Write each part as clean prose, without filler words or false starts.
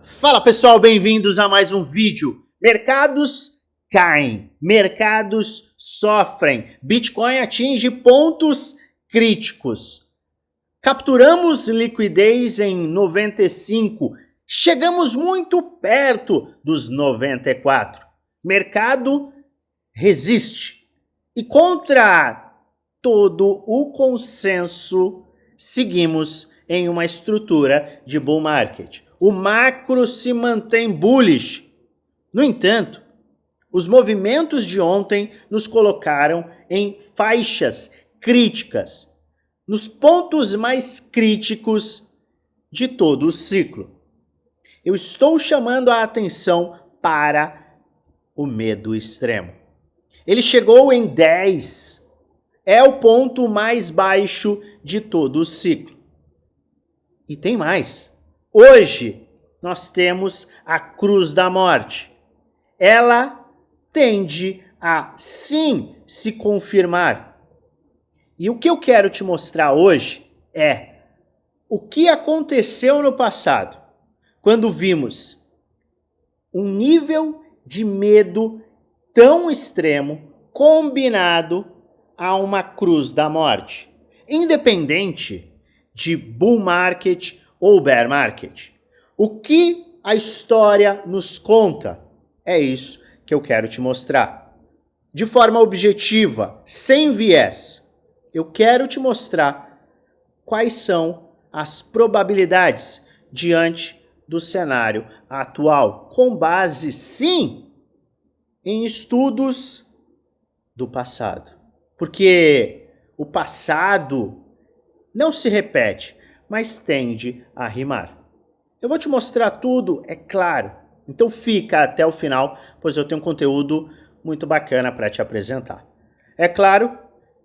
Fala pessoal, bem-vindos a mais um vídeo. Mercados caem, mercados sofrem, Bitcoin atinge pontos críticos. Capturamos liquidez em 95, chegamos muito perto dos 94. Mercado resiste e contra todo o consenso seguimos em uma estrutura de bull market. O macro se mantém bullish. No entanto, os movimentos de ontem nos colocaram em faixas críticas, nos pontos mais críticos de todo o ciclo. Eu estou chamando a atenção para o medo extremo. Ele chegou em 10, é o ponto mais baixo de todo o ciclo. E tem mais. Hoje, nós temos a cruz da morte. Ela tende a, sim, se confirmar. E o que eu quero te mostrar hoje é o que aconteceu no passado, quando vimos um nível de medo tão extremo combinado a uma cruz da morte, independente de bull market ou bear market. O que a história nos conta? É isso que eu quero te mostrar. De forma objetiva, sem viés, eu quero te mostrar quais são as probabilidades diante do cenário atual, com base, sim, em estudos do passado. Porque o passado não se repete, mas tende a rimar. Eu vou te mostrar tudo, é claro. Então fica até o final, pois eu tenho um conteúdo muito bacana para te apresentar. É claro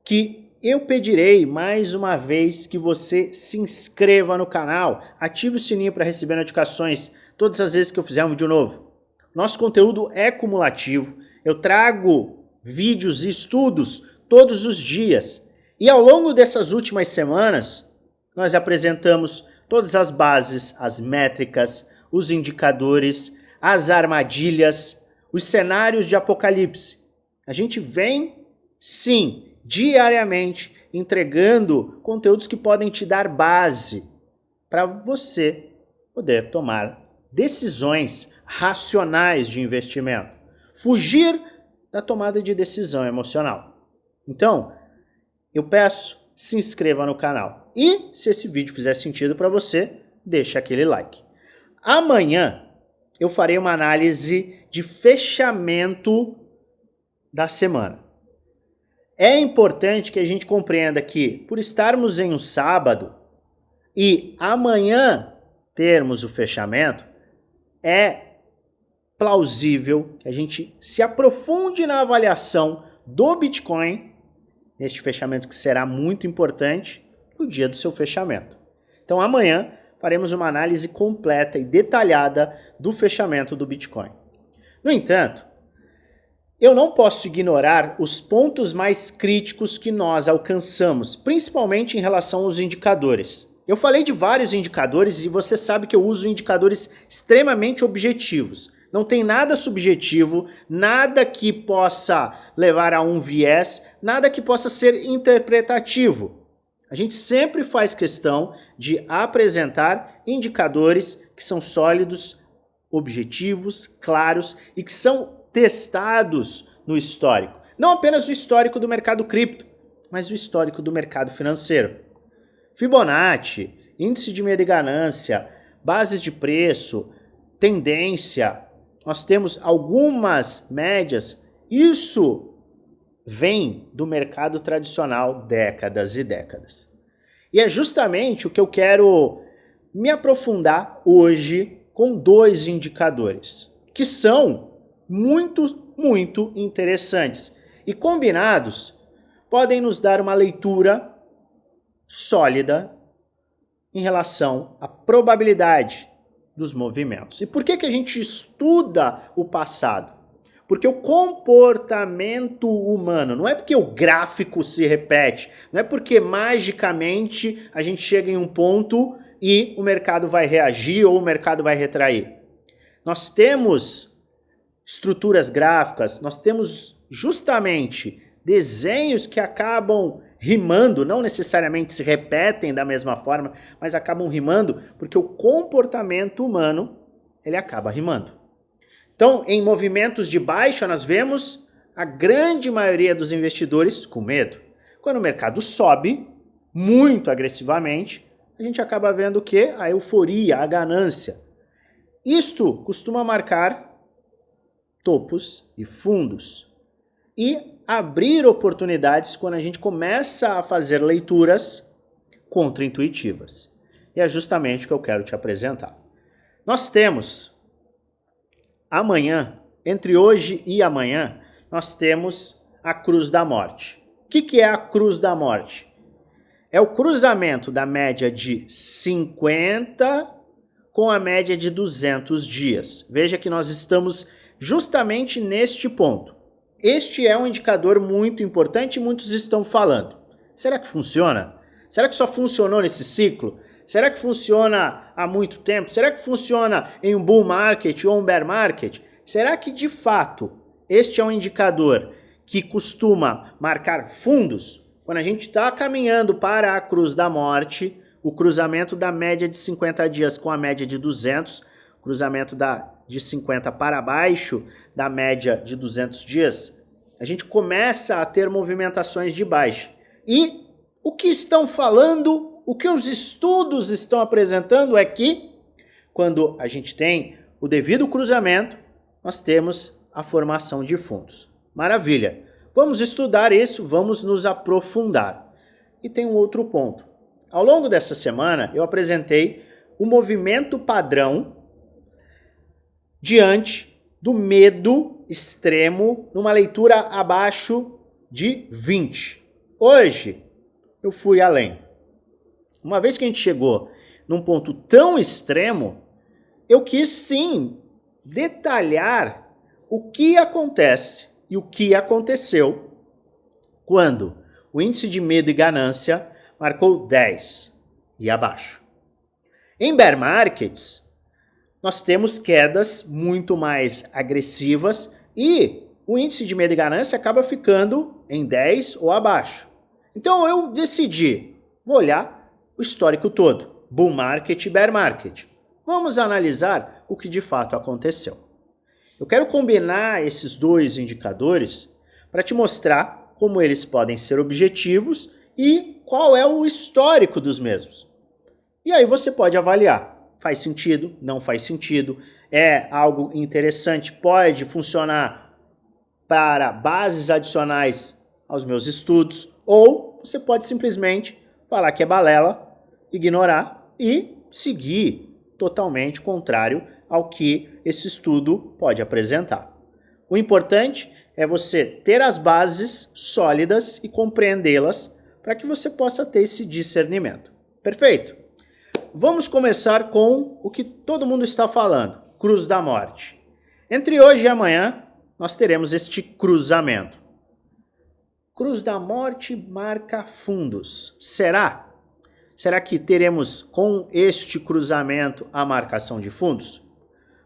que eu pedirei mais uma vez que você se inscreva no canal, ative o sininho para receber notificações todas as vezes que eu fizer um vídeo novo. Nosso conteúdo é cumulativo, eu trago vídeos e estudos todos os dias. E ao longo dessas últimas semanas, nós apresentamos todas as bases, as métricas, os indicadores, as armadilhas, os cenários de apocalipse. A gente vem, sim, diariamente entregando conteúdos que podem te dar base para você poder tomar decisões racionais de investimento. Fugir da tomada de decisão emocional. Então, eu peço, se inscreva no canal. E, se esse vídeo fizer sentido para você, deixa aquele like. Amanhã, eu farei uma análise de fechamento da semana. É importante que a gente compreenda que, por estarmos em um sábado e amanhã termos o fechamento, é plausível que a gente se aprofunde na avaliação do Bitcoin neste fechamento que será muito importante no dia do seu fechamento. Então amanhã faremos uma análise completa e detalhada do fechamento do Bitcoin. No entanto, eu não posso ignorar os pontos mais críticos que nós alcançamos, principalmente em relação aos indicadores. Eu falei de vários indicadores e você sabe que eu uso indicadores extremamente objetivos. Não tem nada subjetivo, nada que possa levar a um viés, nada que possa ser interpretativo. A gente sempre faz questão de apresentar indicadores que são sólidos, objetivos, claros e que são testados no histórico. Não apenas o histórico do mercado cripto, mas o histórico do mercado financeiro. Fibonacci, índice de medo e ganância, bases de preço, tendência. Nós temos algumas médias, isso vem do mercado tradicional décadas e décadas. E é justamente o que eu quero me aprofundar hoje com dois indicadores, que são muito interessantes e combinados podem nos dar uma leitura sólida em relação à probabilidade dos movimentos. E por que a gente estuda o passado? Porque o comportamento humano, não é porque o gráfico se repete, não é porque magicamente a gente chega em um ponto e o mercado vai reagir ou o mercado vai retrair. nós temos estruturas gráficas, nós temos justamente desenhos que acabam rimando, não necessariamente se repetem da mesma forma, mas acabam rimando porque o comportamento humano, ele acaba rimando. Então, em movimentos de baixa, nós vemos a grande maioria dos investidores com medo. Quando o mercado sobe muito agressivamente, a gente acaba vendo o quê? A euforia, a ganância. Isto costuma marcar topos e fundos e abrir oportunidades quando a gente começa a fazer leituras contraintuitivas. E é justamente o que eu quero te apresentar. Nós temos amanhã, entre hoje e amanhã, nós temos a Cruz da Morte. O que é a Cruz da Morte? É o cruzamento da média de 50 com a média de 200 dias. Veja que nós estamos justamente neste ponto. Este é um indicador muito importante e muitos estão falando. Será que funciona? Será que só funcionou nesse ciclo? Será que funciona há muito tempo? Será que funciona em um bull market ou um bear market? Será que de fato este é um indicador que costuma marcar fundos? Quando a gente está caminhando para a Cruz da Morte, o cruzamento da média de 50 dias com a média de 200, cruzamento de 50 para baixo da média de 200 dias, a gente começa a ter movimentações de baixa. E o que estão falando, o que os estudos estão apresentando é que quando a gente tem o devido cruzamento, nós temos a formação de fundos. Maravilha! Vamos estudar isso, vamos nos aprofundar. E tem um outro ponto. Ao longo dessa semana, eu apresentei o movimento padrão diante do medo extremo numa leitura abaixo de 20. Hoje, eu fui além. Uma vez que a gente chegou num ponto tão extremo, eu quis sim detalhar o que acontece e o que aconteceu quando o índice de medo e ganância marcou 10 e abaixo. Em bear markets, nós temos quedas muito mais agressivas e o índice de medo e ganância acaba ficando em 10 ou abaixo. Então eu decidi, vou olhar o histórico todo, bull market e bear market. Vamos analisar o que de fato aconteceu. Eu quero combinar esses dois indicadores para te mostrar como eles podem ser objetivos e qual é o histórico dos mesmos. E aí você pode avaliar. Faz sentido? Não faz sentido? É algo interessante? Pode funcionar para bases adicionais aos meus estudos? Ou você pode simplesmente falar que é balela, ignorar e seguir totalmente contrário ao que esse estudo pode apresentar. O importante é você ter as bases sólidas e compreendê-las para que você possa ter esse discernimento. Perfeito? Vamos começar com o que todo mundo está falando, Cruz da Morte. Entre hoje e amanhã, nós teremos este cruzamento. Cruz da Morte marca fundos. Será? Será que teremos com este cruzamento a marcação de fundos?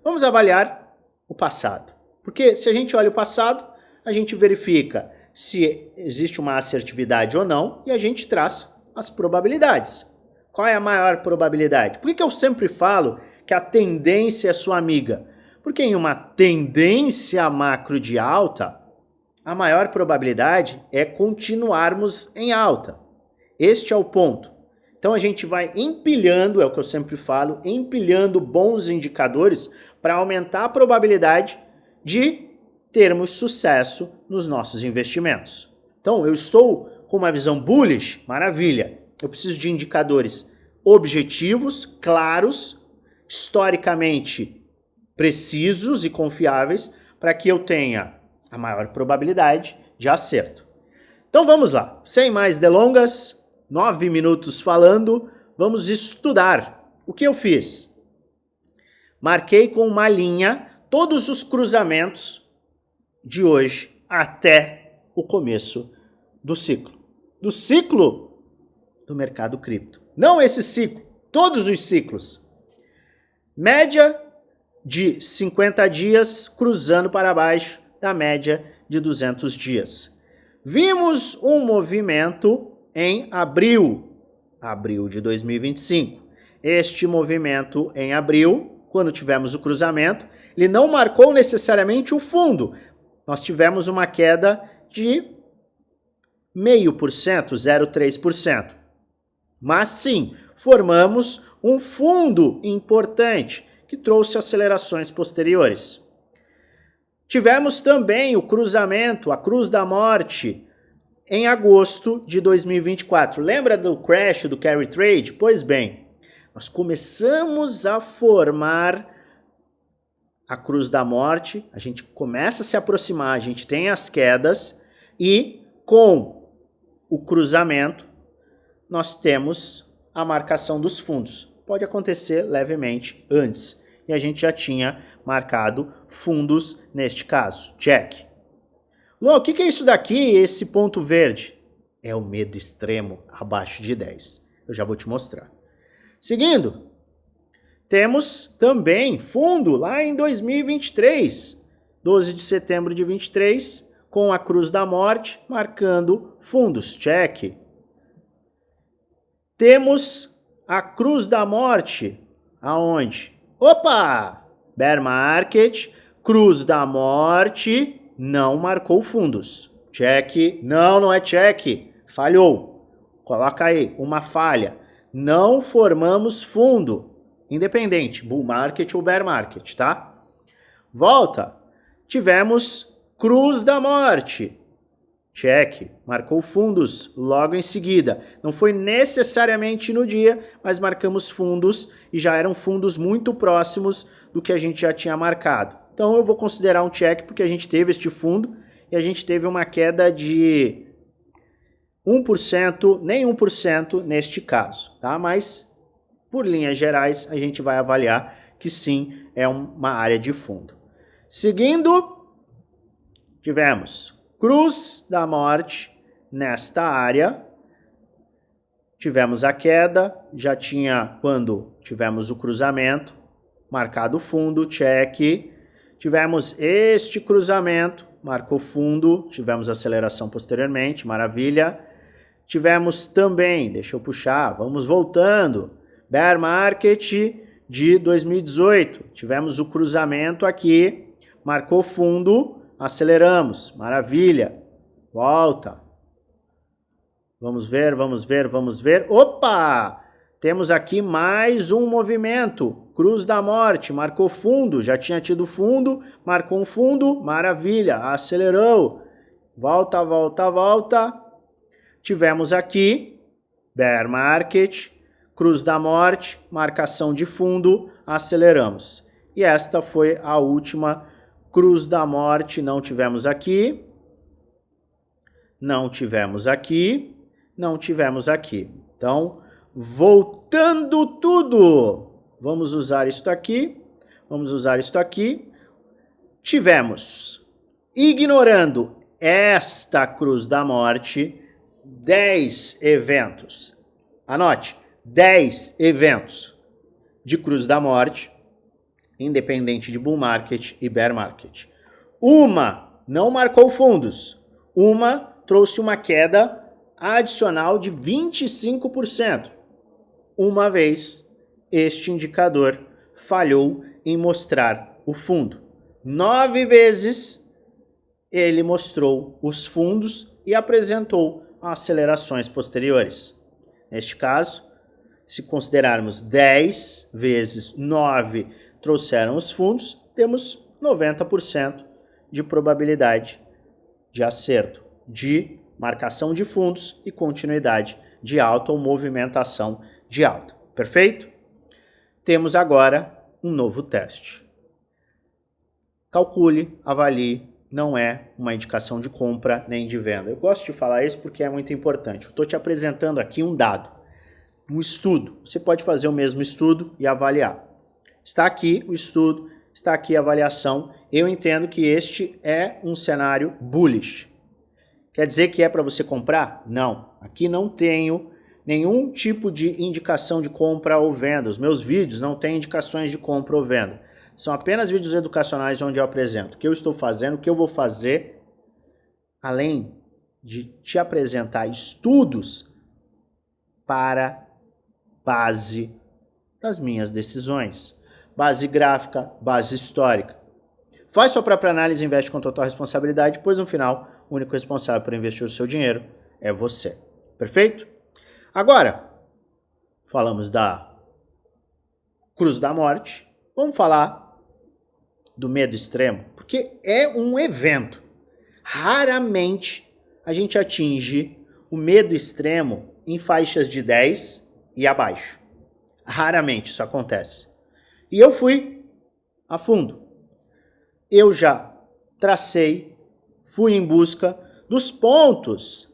Vamos avaliar o passado. Porque se a gente olha o passado, a gente verifica se existe uma assertividade ou não e a gente traz as probabilidades. Qual é a maior probabilidade? Por que eu sempre falo que a tendência é sua amiga? Porque em uma tendência macro de alta, a maior probabilidade é continuarmos em alta. Este é o ponto. Então a gente vai empilhando, é o que eu sempre falo, empilhando bons indicadores para aumentar a probabilidade de termos sucesso nos nossos investimentos. Então eu estou com uma visão bullish, maravilha. Eu preciso de indicadores objetivos, claros, historicamente precisos e confiáveis para que eu tenha a maior probabilidade de acerto. Então vamos lá, sem mais delongas, 9 minutos falando, vamos estudar o que eu fiz. Marquei com uma linha todos os cruzamentos de hoje até o começo do ciclo. Do ciclo do mercado cripto. Não esse ciclo, todos os ciclos. Média de 50 dias cruzando para baixo da média de 200 dias. Vimos um movimento em abril de 2025. Este movimento em abril, quando tivemos o cruzamento, ele não marcou necessariamente o fundo. Nós tivemos uma queda de 0,5%, 0,3%. Mas sim, formamos um fundo importante que trouxe acelerações posteriores. Tivemos também o cruzamento, a cruz da morte, em agosto de 2024. Lembra do crash do carry trade? Pois bem, nós começamos a formar a cruz da morte, a gente começa a se aproximar, a gente tem as quedas e com o cruzamento nós temos a marcação dos fundos. Pode acontecer levemente antes e a gente já tinha marcado fundos neste caso. Check. Luan, o que é isso daqui, esse ponto verde? É o medo extremo abaixo de 10. Eu já vou te mostrar. Seguindo, temos também fundo lá em 2023, 12 de setembro de 23, com a cruz da morte marcando fundos. Check. Temos a cruz da morte aonde? Opa! Bear market, cruz da morte, não marcou fundos. Check. Não é check. Falhou. Coloca aí, uma falha. Não formamos fundo. Independente, bull market ou bear market, tá? Volta. Tivemos cruz da morte. Check. Marcou fundos logo em seguida. Não foi necessariamente no dia, mas marcamos fundos e já eram fundos muito próximos do que a gente já tinha marcado. Então eu vou considerar um check porque a gente teve este fundo e a gente teve uma queda de 1%, nem 1% neste caso, tá? Mas por linhas gerais a gente vai avaliar que sim, é uma área de fundo. Seguindo, tivemos cruz da morte nesta área. Tivemos a queda, já tinha quando tivemos o cruzamento, marcado fundo, check. Tivemos este cruzamento, marcou fundo, tivemos aceleração posteriormente, maravilha. Tivemos também, deixa eu puxar, vamos voltando, bear market de 2018. Tivemos o cruzamento aqui, marcou fundo, aceleramos, maravilha. Volta. Vamos ver. Opa! Temos aqui mais um movimento. Cruz da morte, marcou fundo, já tinha tido fundo, marcou um fundo, maravilha, acelerou. Volta. Tivemos aqui, bear market, cruz da morte, marcação de fundo, aceleramos. E esta foi a última cruz da morte, não tivemos aqui. Então, voltando tudo, vamos usar isto aqui. Tivemos, ignorando esta cruz da morte, 10 eventos. Anote, 10 eventos de cruz da morte, independente de bull market e bear market. Uma não marcou fundos, uma trouxe uma queda adicional de 25%. Uma vez, este indicador falhou em mostrar o fundo. 9 vezes, ele mostrou os fundos e apresentou acelerações posteriores. Neste caso, se considerarmos 10 vezes 9 trouxeram os fundos, temos 90% de probabilidade de acerto, de marcação de fundos e continuidade de alta ou movimentação de alta. Perfeito? Temos agora um novo teste. Calcule, avalie, não é uma indicação de compra nem de venda. Eu gosto de falar isso porque é muito importante. Eu estou te apresentando aqui um dado, um estudo. Você pode fazer o mesmo estudo e avaliar. Está aqui o estudo, está aqui a avaliação. Eu entendo que este é um cenário bullish. Quer dizer que é para você comprar? Não. Aqui não tenho nenhum tipo de indicação de compra ou venda. Os meus vídeos não têm indicações de compra ou venda. São apenas vídeos educacionais onde eu apresento o que eu estou fazendo, o que eu vou fazer, além de te apresentar estudos para base das minhas decisões. Base gráfica, base histórica. Faz sua própria análise e investe com total responsabilidade, pois no final, o único responsável por investir o seu dinheiro é você. Perfeito? Agora, falamos da Cruz da Morte, vamos falar do medo extremo, porque é um evento. Raramente a gente atinge o medo extremo em faixas de 10 e abaixo. Raramente isso acontece. E eu fui a fundo. Eu já tracei, fui em busca dos pontos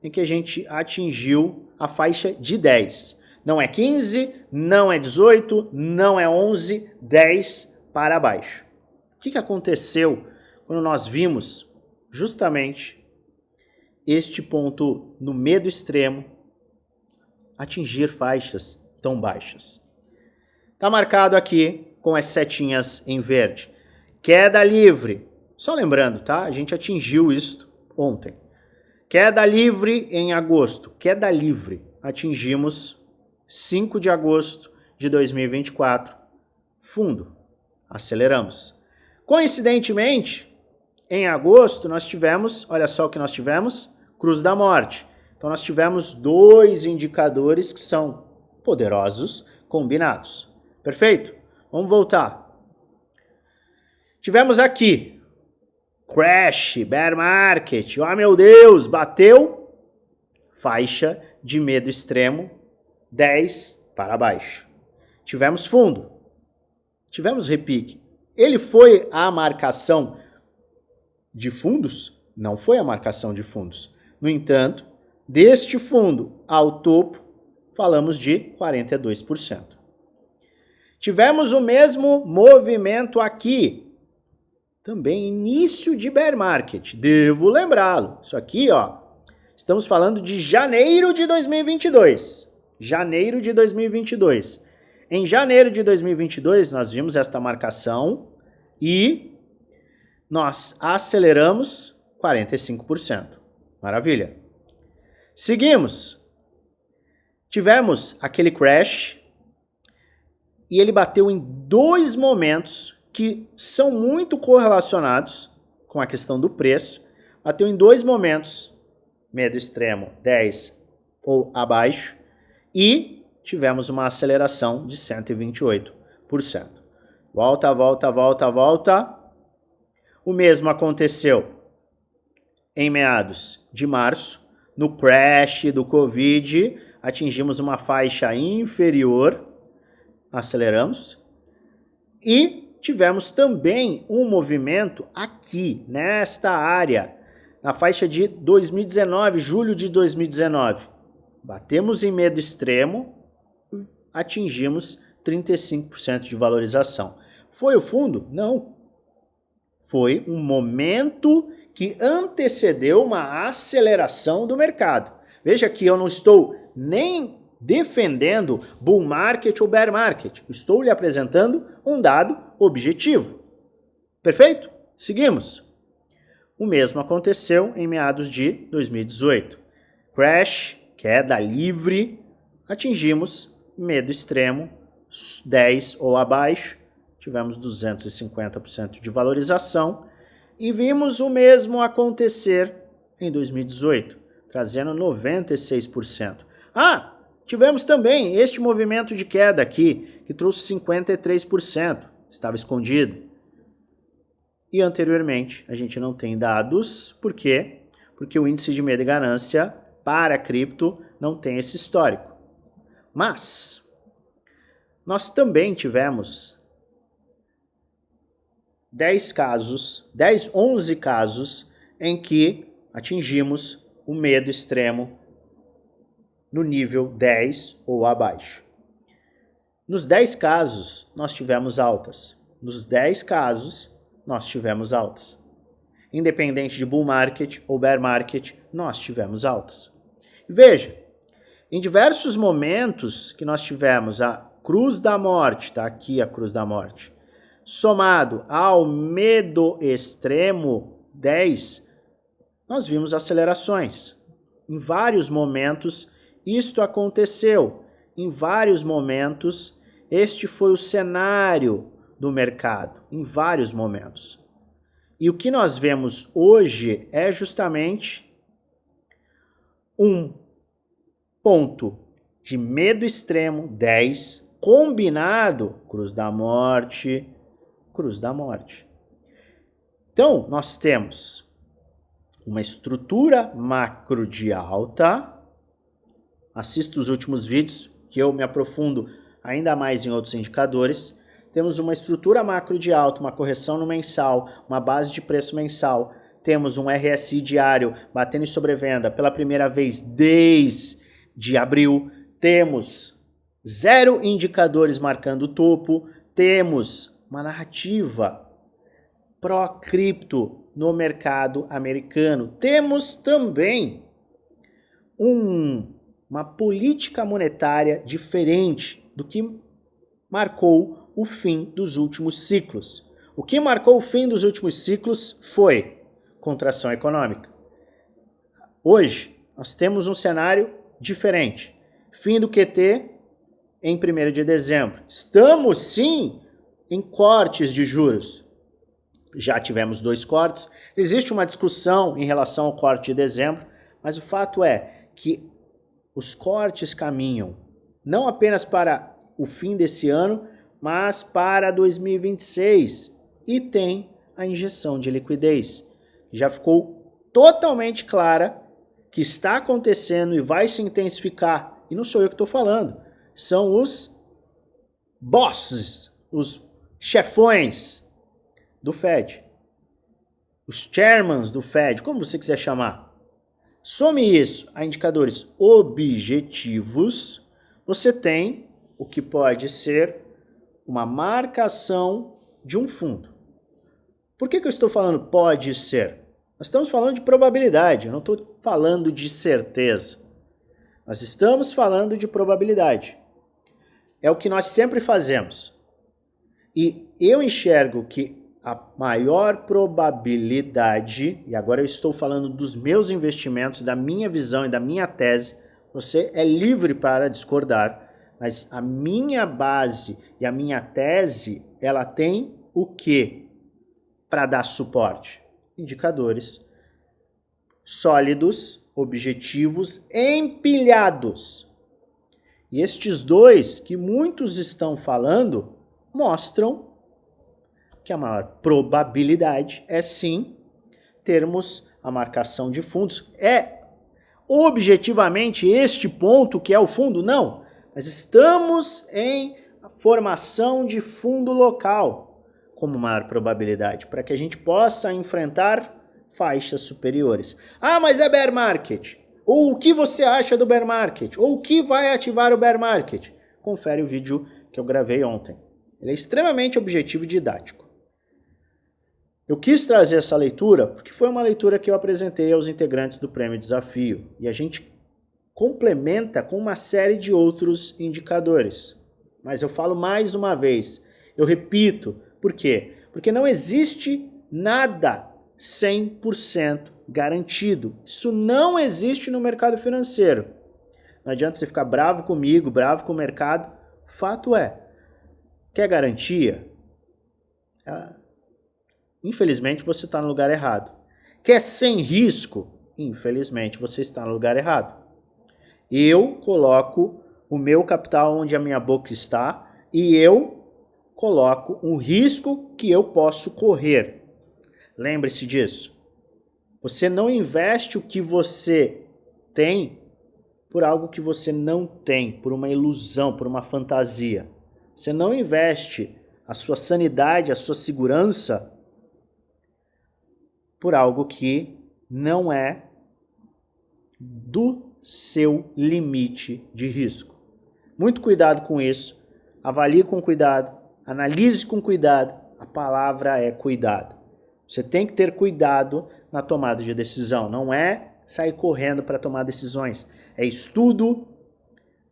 em que a gente atingiu a faixa de 10. Não é 15, não é 18, não é 11, 10 para baixo. O que aconteceu quando nós vimos justamente este ponto no medo extremo atingir faixas tão baixas? Está marcado aqui com as setinhas em verde. Queda livre. Só lembrando, tá? A gente atingiu isso ontem. Queda livre em agosto. Queda livre. Atingimos 5 de agosto de 2024. Fundo. Aceleramos. Coincidentemente, em agosto nós tivemos, olha só o que nós tivemos, Cruz da Morte. Então nós tivemos 2 indicadores que são poderosos combinados. Perfeito? Vamos voltar. Tivemos aqui crash, bear market. Oh meu Deus, bateu faixa de medo extremo 10 para baixo. Tivemos fundo. Tivemos repique. Ele foi a marcação de fundos? Não foi a marcação de fundos. No entanto, deste fundo ao topo, falamos de 42%. Tivemos o mesmo movimento aqui. Também início de bear market. Devo lembrá-lo. Isso aqui, ó, estamos falando de janeiro de 2022. Janeiro de 2022. Em janeiro de 2022, nós vimos esta marcação e nós aceleramos 45%. Maravilha. Seguimos. Tivemos aquele crash e ele bateu em 2 momentos que são muito correlacionados com a questão do preço. Bateu em 2 momentos, medo extremo 10 ou abaixo, e tivemos uma aceleração de 128%. Volta, volta, volta, volta. O mesmo aconteceu em meados de março, no crash do Covid, atingimos uma faixa inferior, aceleramos, e tivemos também um movimento aqui, nesta área, na faixa de 2019, julho de 2019. Batemos em medo extremo, atingimos 35% de valorização. Foi o fundo? Não. Foi um momento que antecedeu uma aceleração do mercado. Veja que eu não estou nem defendendo bull market ou bear market. Estou lhe apresentando um dado objetivo. Perfeito? Seguimos. O mesmo aconteceu em meados de 2018. Crash, queda livre, atingimos medo extremo, 10 ou abaixo, tivemos 250% de valorização e vimos o mesmo acontecer em 2018, trazendo 96%. Tivemos também este movimento de queda aqui, que trouxe 53%, estava escondido. E anteriormente a gente não tem dados, por quê? Porque o índice de medo e ganância para cripto não tem esse histórico. Mas nós também tivemos 11 casos em que atingimos o medo extremo no nível 10 ou abaixo. Nos 10 casos, nós tivemos altas. Nos 10 casos, nós tivemos altas. Independente de bull market ou bear market, nós tivemos altas. Veja, em diversos momentos que nós tivemos a Cruz da Morte, tá aqui a Cruz da Morte, somado ao medo extremo 10, nós vimos acelerações. Em vários momentos isto aconteceu. Em vários momentos este foi o cenário do mercado. Em vários momentos. E o que nós vemos hoje é justamente um ponto de medo extremo 10 combinado cruz da morte. Então, nós temos uma estrutura macro de alta. Assista os últimos vídeos que eu me aprofundo ainda mais em outros indicadores. Temos uma estrutura macro de alta, uma correção no mensal, uma base de preço mensal. Temos um RSI diário batendo em sobrevenda pela primeira vez desde abril. Temos 0 indicadores marcando o topo. Temos uma narrativa pró-cripto no mercado americano. Temos também uma política monetária diferente do que marcou o fim dos últimos ciclos. O que marcou o fim dos últimos ciclos foi contração econômica. Hoje, nós temos um cenário diferente. Fim do QT em 1º de dezembro. Estamos, sim, em cortes de juros. Já tivemos 2 cortes. Existe uma discussão em relação ao corte de dezembro, mas o fato é que os cortes caminham não apenas para o fim desse ano, mas para 2026. E tem a injeção de liquidez. Já ficou totalmente clara que está acontecendo e vai se intensificar. E não sou eu que estou falando. São os bosses, os chefões do Fed. Os chairmans do Fed, como você quiser chamar. Some isso a indicadores objetivos, você tem o que pode ser uma marcação de um fundo. Por que eu estou falando pode ser? Nós estamos falando de probabilidade, eu não estou falando de certeza. Nós estamos falando de probabilidade. É o que nós sempre fazemos. E eu enxergo que a maior probabilidade, e agora eu estou falando dos meus investimentos, da minha visão e da minha tese, você é livre para discordar, mas a minha base e a minha tese, ela tem o quê para dar suporte? Indicadores sólidos, objetivos, empilhados. E estes dois que muitos estão falando mostram que a maior probabilidade é sim termos a marcação de fundos. É objetivamente este ponto que é o fundo? Não. Mas estamos em formação de fundo local como maior probabilidade, para que a gente possa enfrentar faixas superiores. Ah, mas é bear market. Ou o que você acha do bear market? Ou o que vai ativar o bear market? Confere o vídeo que eu gravei ontem. Ele é extremamente objetivo e didático. Eu quis trazer essa leitura porque foi uma leitura que eu apresentei aos integrantes do Prêmio Desafio. E a gente complementa com uma série de outros indicadores. Mas eu falo mais uma vez, eu repito, por quê? Porque não existe nada 100% garantido. Isso não existe no mercado financeiro. Não adianta você ficar bravo comigo, bravo com o mercado. Fato é, quer garantia? Infelizmente você está no lugar errado. Quer sem risco? Infelizmente você está no lugar errado. Eu coloco o meu capital onde a minha boca está e eu coloco um risco que eu posso correr. Lembre-se disso. Você não investe o que você tem por algo que você não tem, por uma ilusão, por uma fantasia. Você não investe a sua sanidade, a sua segurança por algo que não é do seu limite de risco. Muito cuidado com isso. Avalie com cuidado, analise com cuidado. A palavra é cuidado. Você tem que ter cuidado na tomada de decisão. Não é sair correndo para tomar decisões. É estudo,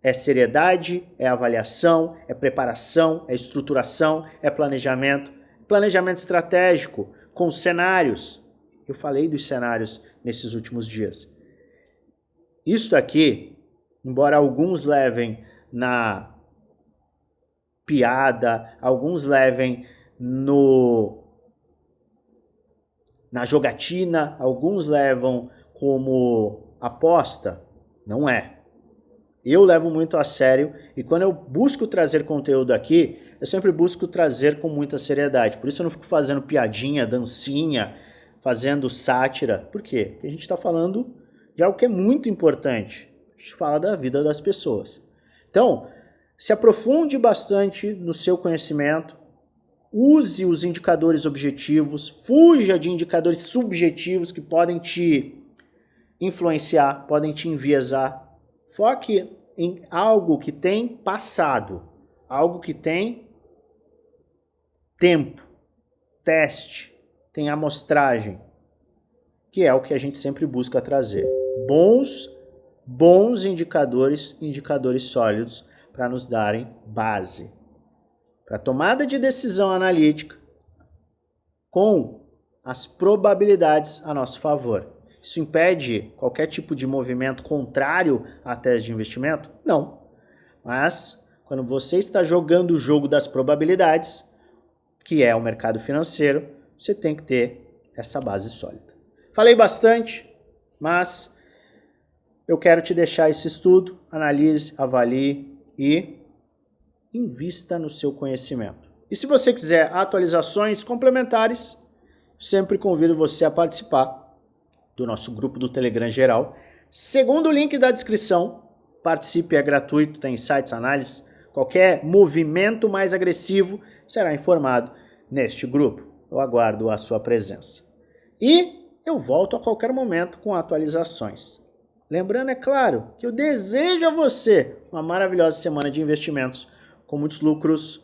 é seriedade, é avaliação, é preparação, é estruturação, é planejamento. planejamento estratégico com cenários. Eu falei dos cenários nesses últimos dias. Isso aqui, embora alguns levem na piada, alguns levem na jogatina, alguns levam como aposta, não é. Eu levo muito a sério e quando eu busco trazer conteúdo aqui, eu sempre busco trazer com muita seriedade. Por isso eu não fico fazendo piadinha, dancinha, fazendo sátira. Por quê? Porque a gente está falando de algo que é muito importante. A gente fala da vida das pessoas. Então, se aprofunde bastante no seu conhecimento, use os indicadores objetivos, fuja de indicadores subjetivos que podem te influenciar, podem te enviesar. Foque em algo que tem passado, algo que tem tempo, teste, tem amostragem, que é o que a gente sempre busca trazer. Bons indicadores, indicadores sólidos para nos darem base para tomada de decisão analítica com as probabilidades a nosso favor. Isso impede qualquer tipo de movimento contrário à tese de investimento? Não. Mas, quando você está jogando o jogo das probabilidades, que é o mercado financeiro, você tem que ter essa base sólida. Falei bastante, mas eu quero te deixar esse estudo, analise, avalie e invista no seu conhecimento. E se você quiser atualizações complementares, sempre convido você a participar do nosso grupo do Telegram geral. Segundo o link da descrição, participe, é gratuito, tem insights, análises, qualquer movimento mais agressivo será informado neste grupo. Eu aguardo a sua presença. E eu volto a qualquer momento com atualizações. Lembrando, é claro, que eu desejo a você uma maravilhosa semana de investimentos com muitos lucros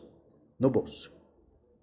no bolso.